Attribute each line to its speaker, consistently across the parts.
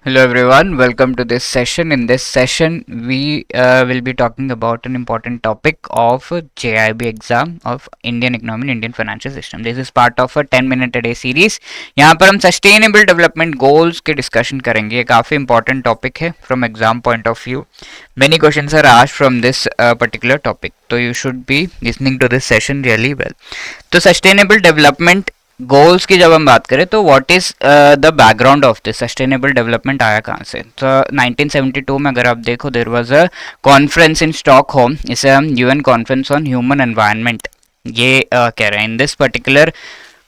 Speaker 1: Hello everyone, welcome to this session. In this session, we will be talking about an important topic of JIB exam of Indian economy and Indian financial system. This is part of a 10 minute a day series. यहाँ पर हम sustainable development goals के discussion करेंगे. ये काफ़ी important topic है from exam point of view. Many questions are asked from this particular topic. So you should be listening to this session really well. तो sustainable development goals की जब हम बात करें तो what is the background of this sustainable development आया कहाँ से. तो 1972 में अगर आप देखो there was a conference in Stockholm. इसे हम UN conference on human environment ये कह रहे हैं. In this particular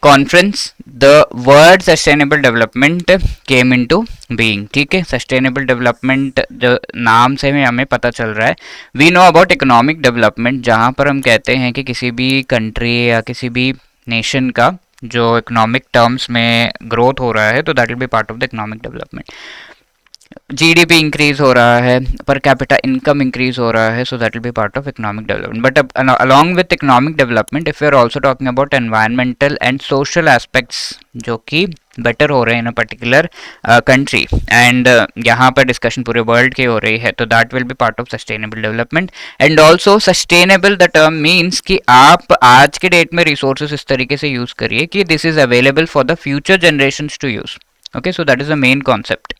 Speaker 1: conference the word sustainable development came into being. ठीक है, सस्टेनेबल डेवलपमेंट जो नाम से हमें पता चल रहा है. We know about economic development, जहाँ पर हम कहते हैं कि किसी भी कंट्री या किसी भी नेशन का जो इकोनॉमिक टर्म्स में ग्रोथ हो रहा है तो that will be part of the economic development. GDP increase हो रहा है, पर कैपिटा इनकम इंक्रीज हो रहा है, so that will be part of economic development. But along with economic development if you are also talking about environmental and social aspects जो कि better हो रहे हैं in a particular country, and यहाँ पर डिस्कशन पूरे वर्ल्ड की हो रही है, तो that will be part of sustainable development. And also sustainable the term means कि आप आज के डेट में रिसोर्सेज इस तरीके से यूज करिए कि this is available for the future generations to use. Okay, so that is the main concept.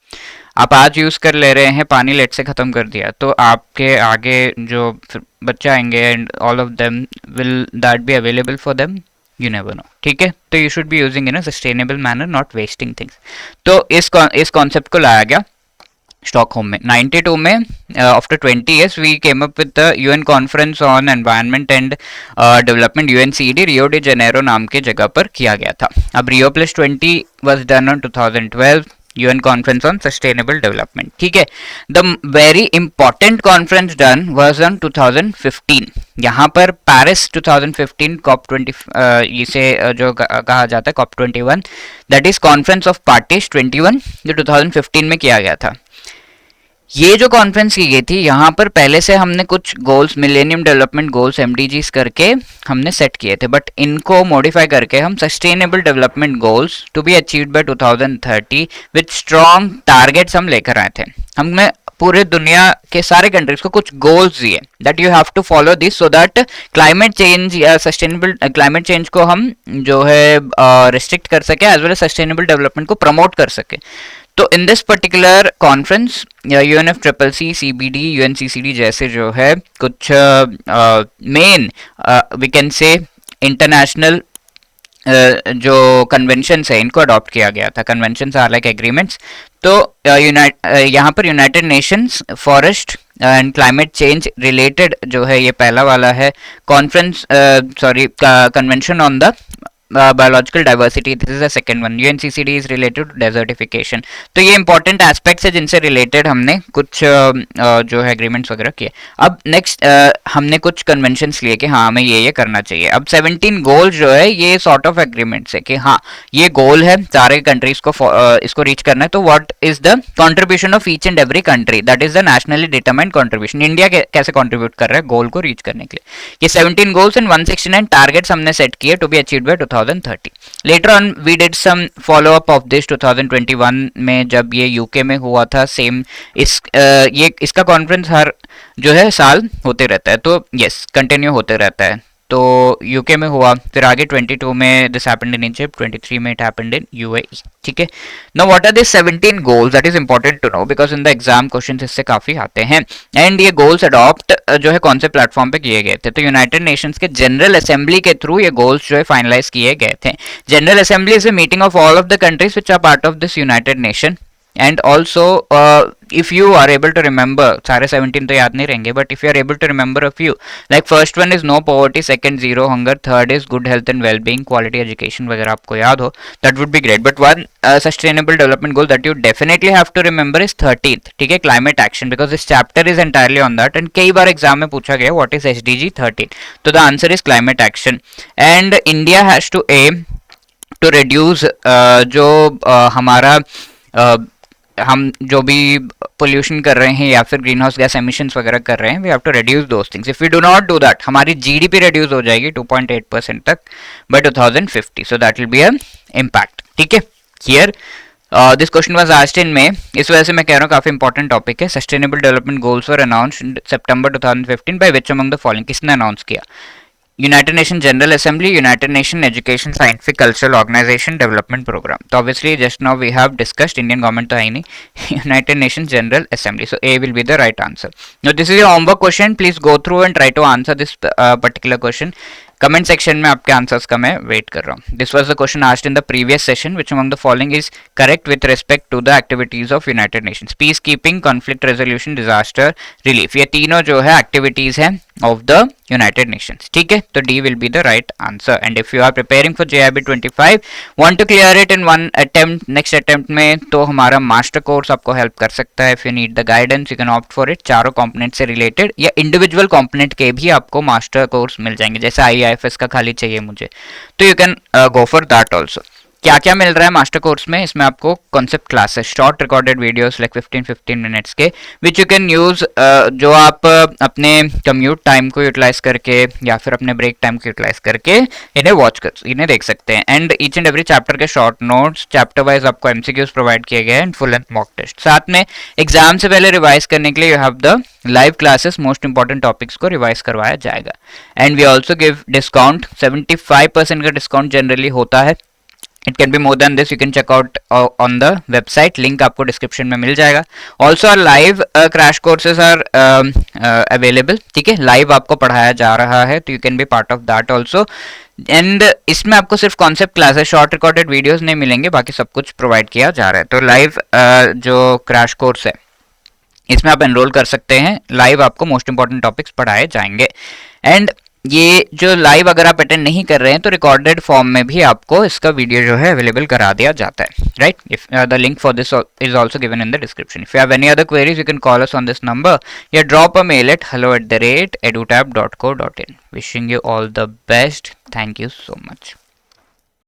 Speaker 1: आप आज यूज कर ले रहे हैं, पानी लेट से खत्म कर दिया, तो आपके आगे जो बच्चे आएंगे and all of them will that be available for them, you never know. ठीक है, तो you should be using in a sustainable manner, not wasting things. तो इस कॉन्सेप्ट को लाया गया स्टॉकहोम में 92 में. After 20 years we came up with the UN conference on environment and development, UNCED, Rio de Janeiro नाम के जगह पर किया गया था. अब रियो plus 20 was done on 2012 UN conference on sustainable development. ठीक है, the very important conference done was on 2015. यहाँ पर पेरिस 2015 COP20 इसे जो कहा जाता है COP21, that is conference of parties 21, जो 2015 में किया गया था. ये जो कॉन्फ्रेंस की गई थी, यहाँ पर पहले से हमने कुछ goals, millennium development goals MDGs करके हमने सेट किए थे, बट इनको मॉडिफाई करके हम sustainable development goals to be achieved by 2030 with strong targets हम लेकर आए थे. हमने पूरे दुनिया के सारे कंट्रीज को कुछ गोल्स दिए that you have to follow this so that climate change या सस्टेनेबल क्लाइमेट चेंज को हम जो है रिस्ट्रिक्ट कर सके, as well as sustainable development को प्रमोट कर सके. तो in this particular conference UNFCCC, CBD, UNCCD जैसे जो है कुछ main we can say international जो कन्वेंशंस है इनको अडॉप्ट किया गया था. Conventions are like agreements. तो यहाँ पर United Nations forest and climate change related जो है ये पहला वाला है conference, convention on the biological diversity, this is the second one. UNCCD is related to desertification. तो ये इंपॉर्टेंट एस्पेक्ट्स है जिनसे रिलेटेड हमने कुछ जो है एग्रीमेंट्स वगैरह किए. अब नेक्स्ट हमने कुछ कन्वेंशंस लिए कि हाँ हमें ये करना चाहिए. अब 17 गोल जो है ये सॉर्ट ऑफ एग्रीमेंट्स है कि हाँ ये गोल है सारे कंट्रीज को इसको रीच करना है. तो what is the contribution of each and every country, that is the nationally determined contribution. India कैसे कंट्रीब्यूट कर रहा है गोल को रीच करने के लिए. ये 17 गोल्स एंड 169 टारगेट्स हमने सेट किए to be achieved by 2030. Later on we did some follow up of this 2021 में जब ये यूके में हुआ था. सेम इसका कॉन्फ्रेंस हर जो है साल होते रहता है, तो यस कंटिन्यू होते रहता है. तो यूके में हुआ, फिर आगे 22 में दिस हैपेंड इन इजिप्ट, 23 में इट हैपेंड इन यूएई. ठीक है, now what are this 17 goals, that is important to know because in the exam questions इससे काफी आते हैं. एंड ये गोल्स अडॉप्ट जो है कौन से प्लेटफॉर्म पे किए गए थे, तो यूनाइटेड नेशंस के जनरल असेंबली के थ्रू ये गोल्स जो है फाइनलाइज किए गए थे. General assembly is a meeting of all of the countries which are part of this United Nation. And also if you are able to remember, सारे 17 तो याद नहीं रहेंगे, but if you are able to remember a few, like first one is no poverty, second zero hunger, third is good health and well-being, quality education वगैरह आपको याद हो, that would be great. But one sustainable development goal that you definitely have to remember is 13th. ठीक है, climate action, because this chapter is entirely on that. and कई बार exam में पूछा गया what is SDG 13, तो the answer is climate action. and India has to aim to reduce जो हमारा हम जो भी पोल्यूशन कर रहे हैं या फिर ग्रीन हाउस गैस एमिशंस वगैरह कर रहे हैं, we have to reduce those things. If we do not do that, हमारी जीडीपी रिड्यूस हो जाएगी 2.8% तक by 2050. So that will be a impact. ठीक है, here this question was asked in May, इस वजह से मैं कह रहा हूँ काफी इंपॉर्टेंट टॉपिक है। Sustainable development goals were announced सितंबर 2015 by which among the following, किसने अनाउंस किया? United Nation General assembly, United Nation Education Scientific Cultural Organisation Development Programme. तो obviously just now we have discussed, Indian government तो है ही नहीं, United Nation General Assembly, so A will be the right answer. Now this is your homework question, please go through and try to answer this particular question. Comment section में आपके answers का मैं wait कर रहा हूँ। This was the question asked in the previous session, which among the following is correct with respect to the activities of United Nations? Peacekeeping, conflict resolution, disaster relief, ये तीनों जो है activities हैं of the United Nations. ठीक है, तो D will be the right answer. And if you are preparing for JIB 25, want to clear it in one attempt, next attempt में, तो हमारा मास्टर कोर्स आपको हेल्प कर सकता है। If you need the guidance you can opt for it. चारों component से related या इंडिविजुअल कंपोनेंट के भी आपको मास्टर कोर्स मिल जाएंगे, जैसे IIFS का खाली चाहिए मुझे, तो you can go for that also. क्या क्या मिल रहा है मास्टर कोर्स में? इसमें आपको concept classes, short recorded videos like 15 minutes के, विच यू कैन यूज, जो आप अपने कम्यूट टाइम को यूटिलाइज करके या फिर अपने ब्रेक टाइम को यूटिलाइज करके इन्हें देख सकते हैं। And each and every chapter के शॉर्ट नोट्स, चैप्टर वाइज आपको MCQs प्रोवाइड किए गए हैं, फुल लेंथ मॉक टेस्ट। साथ में एग्जाम से पहले रिवाइज करने के लिए you have the live classes, most important topics को रिवाइज करवाया जाएगा। And we also give discount, 75% का डिस्काउंट जनरली होता है। It can be more than this, you can check out on the website, link आपको डिस्क्रिप्शन में मिल जाएगा। Also our live crash courses are available, ठीक है, लाइव आपको पढ़ाया जा रहा है, तो you can be part of that also। And इसमें आपको सिर्फ concept classes, short recorded videos नहीं मिलेंगे, बाकी सब कुछ प्रोवाइड किया जा रहा है। तो लाइव जो क्रैश कोर्स है इसमें आप एनरोल कर सकते हैं, लाइव आपको मोस्ट इंपॉर्टेंट टॉपिक्स पढ़ाए जाएंगे। एंड ये जो लाइव अगर आप अटेंड नहीं कर रहे हैं तो रिकॉर्डेड फॉर्म में भी आपको इसका वीडियो जो है अवेलेबल करा दिया जाता है, right? If the link for this is also given in the description. If you have any other queries you can call us on this number या drop a mail at hello@edutab.co.in। Wishing you all the best, thank you so much.